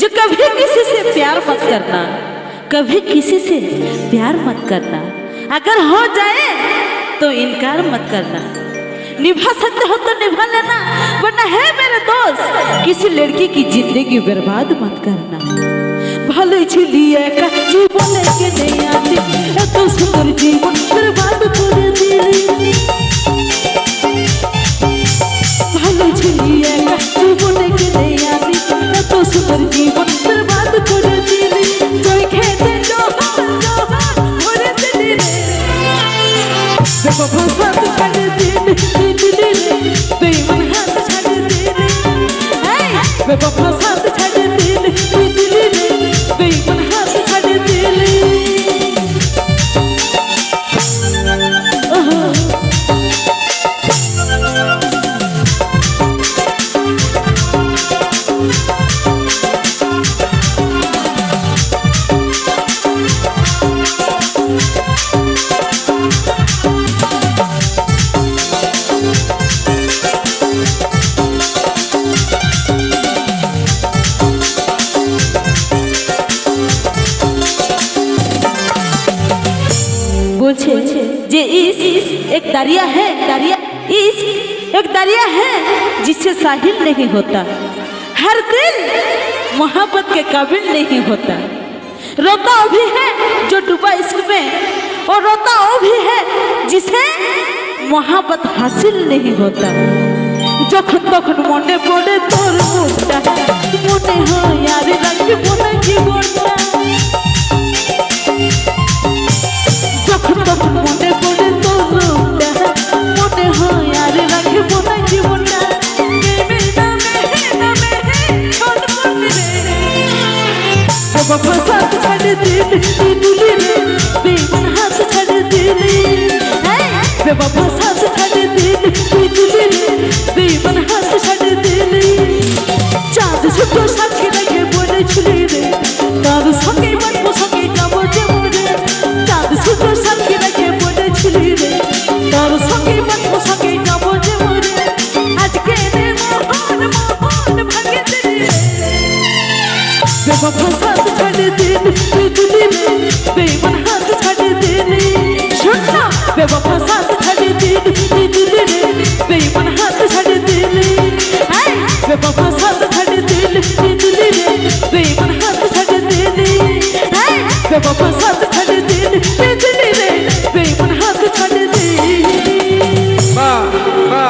जो कभी किसी से प्यार मत करना, कभी किसी से प्यार मत करना, अगर हो जाए तो इनकार मत करना। निभा सकते हो तो निभा लेना, वरना है मेरे दोस्त किसी लड़की की जिंदगी बर्बाद मत करना। भले झिलिए का जीवन के नहीं आती, तो सुंदर जीवन बर्बाद कर दी। भले झिलिए का जीवन के नहीं आती, तो सुंदर जीवन बर्बाद कर दी। कोई खेते जो भरे दिल देखो फसाद कर दिल बेईमान हाथ छाड़ दिल, बेबा फसाद छाड़ दिल बेईमान हाथ छाड़ दिल। जे इस एक दरिया है, दरिया इस एक दरिया है जिससे साहिल नहीं होता। हर दिल मोहब्बत के काबिल नहीं होता। रोता वो भी है जो डूबा इश्क में, और रोता वो भी है जिसे मोहब्बत हासिल नहीं होता। যখন তখন মনে পড়ে তোর মুখটা, মনে হয় আর রাখবো না জীবনটা। যখন তখন মনে পড়ে তোর মুখটা, মনে হয় আর রাখবো না জীবনটা। বাবা ফাসাদ ছাড়ে দিল দিলি রে, বেঈমান হাত ছাড়ে দিলি। বাবা ফাসাদ ছাড়ে দিল দিলি রে, বেঈমান হাত ছাড়ে দিলি। চাঁদ ছোট সাক্ষী রেখে বলেছিলি রে, তার সঙ্গে বাঁচবো সঙ্গে যাবো যে মরে। চাঁদ ছোট সাক্ষী রেখে বলেছিলি রে, তার সঙ্গে বাঁচবো সঙ্গে যাবো যে মরে। আজকে রে মোহন মোহন ভাঙে দিলি রে, বাবা ফাসাদ ছাড়ে দিল দিলি রে, বেঈমান হাত ছাড়ে দিলি। শুন না, বাবা ফাসাদ